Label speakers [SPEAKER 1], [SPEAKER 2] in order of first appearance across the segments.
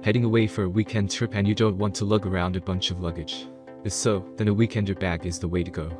[SPEAKER 1] Heading away for a weekend trip and you don't want to lug around a bunch of luggage? If so, then a weekender bag is the way to go.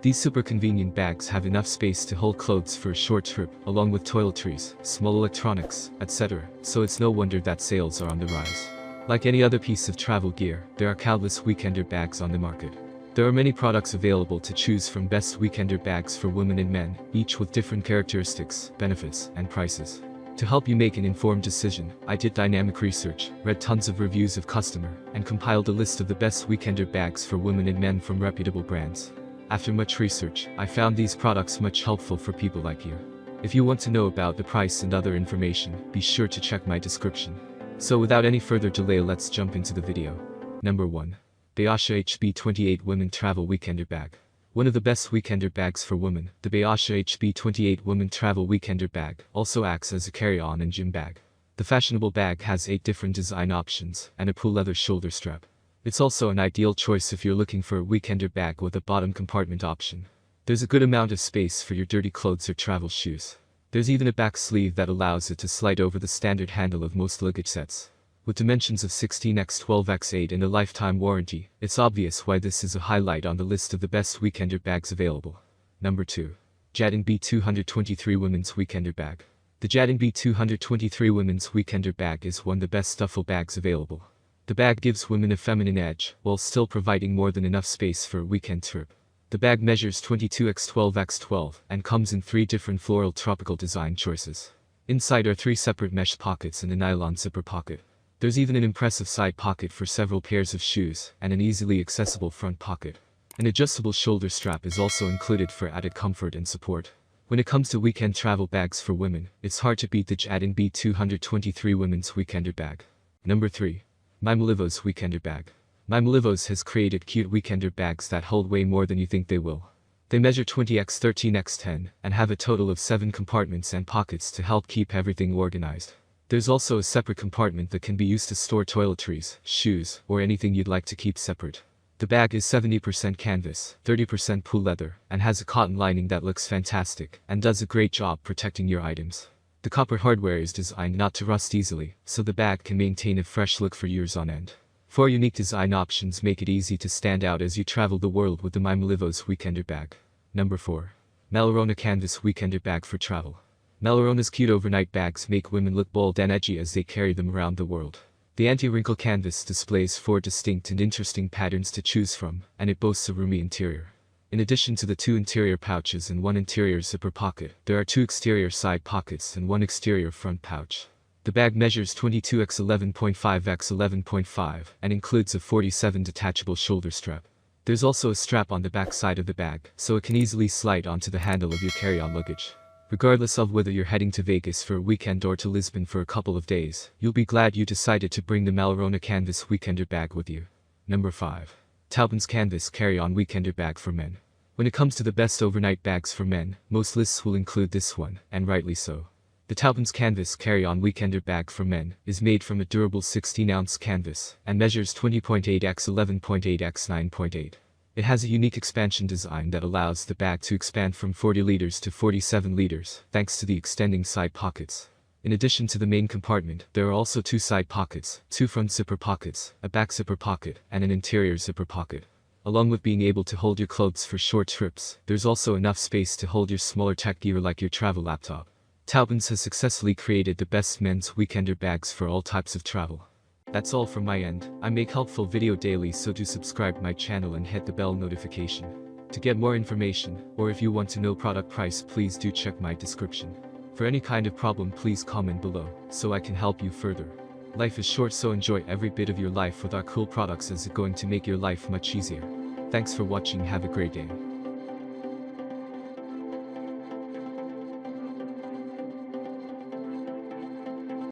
[SPEAKER 1] These super convenient bags have enough space to hold clothes for a short trip, along with toiletries, small electronics, etc., so it's no wonder that sales are on the rise. Like any other piece of travel gear, there are countless weekender bags on the market. There are many products available to choose from, best weekender bags for women and men, each with different characteristics, benefits, and prices. To help you make an informed decision, I did dynamic research, read tons of reviews of customer, and compiled a list of the best weekender bags for women and men from reputable brands. After much research, I found these products much helpful for people like you. If you want to know about the price and other information, be sure to check my description. So without any further delay, let's jump into the video. Number 1. Bayasha HB28 Women Travel Weekender Bag. One of the best weekender bags for women, the Bayasha HB28 Women Travel Weekender Bag also acts as a carry-on and gym bag. The fashionable bag has 8 different design options and a pull leather shoulder strap. It's also an ideal choice if you're looking for a weekender bag with a bottom compartment option. There's a good amount of space for your dirty clothes or travel shoes. There's even a back sleeve that allows it to slide over the standard handle of most luggage sets. With dimensions of 16x12x8 and a lifetime warranty, it's obvious why this is a highlight on the list of the best weekender bags available. Number 2. Jadon B223 Women's Weekender Bag. The Jadon B223 Women's Weekender Bag is one of the best duffel bags available. The bag gives women a feminine edge, while still providing more than enough space for a weekend trip. The bag measures 22x12x12 and comes in 3 different floral tropical design choices. Inside are 3 separate mesh pockets and a nylon zipper pocket. There's even an impressive side pocket for several pairs of shoes and an easily accessible front pocket. An adjustable shoulder strap is also included for added comfort and support. When it comes to weekend travel bags for women, it's hard to beat the Jadon B223 Women's Weekender Bag. Number 3. Mimolivos Weekender Bag. Mimolivos has created cute weekender bags that hold way more than you think they will. They measure 20x13x10 and have a total of 7 compartments and pockets to help keep everything organized. There's also a separate compartment that can be used to store toiletries, shoes, or anything you'd like to keep separate. The bag is 70% canvas, 30% pull leather, and has a cotton lining that looks fantastic and does a great job protecting your items. The copper hardware is designed not to rust easily, so the bag can maintain a fresh look for years on end. 4 unique design options make it easy to stand out as you travel the world with the Mimolivos Weekender Bag. Number 4. Melorona Canvas Weekender Bag for Travel. Melorona's cute overnight bags make women look bold and edgy as they carry them around the world. The anti-wrinkle canvas displays 4 distinct and interesting patterns to choose from, and it boasts a roomy interior. In addition to the 2 interior pouches and 1 interior zipper pocket, there are 2 exterior side pockets and 1 exterior front pouch. The bag measures 22x11.5x11.5 and includes a 47 detachable shoulder strap. There's also a strap on the back side of the bag, so it can easily slide onto the handle of your carry-on luggage. Regardless of whether you're heading to Vegas for a weekend or to Lisbon for a couple of days, you'll be glad you decided to bring the Melorona Canvas Weekender Bag with you. Number 5. Taubens Canvas Carry-On Weekender Bag for Men. When it comes to the best overnight bags for men, most lists will include this one, and rightly so. The Taubens Canvas Carry-On Weekender Bag for Men is made from a durable 16-ounce canvas and measures 20.8x11.8x9.8. It has a unique expansion design that allows the bag to expand from 40 liters to 47 liters, thanks to the extending side pockets. In addition to the main compartment, there are also 2 side pockets, 2 front zipper pockets, a back zipper pocket, and an interior zipper pocket. Along with being able to hold your clothes for short trips, there's also enough space to hold your smaller tech gear like your travel laptop. Taubens has successfully created the best men's weekender bags for all types of travel. That's all from my end. I make helpful video daily, so do subscribe my channel and hit the bell notification. To get more information, or if you want to know product price, please do check my description. For any kind of problem, please comment below, so I can help you further. Life is short, so enjoy every bit of your life with our cool products, as it's going to make your life much easier. Thanks for watching, have a great day.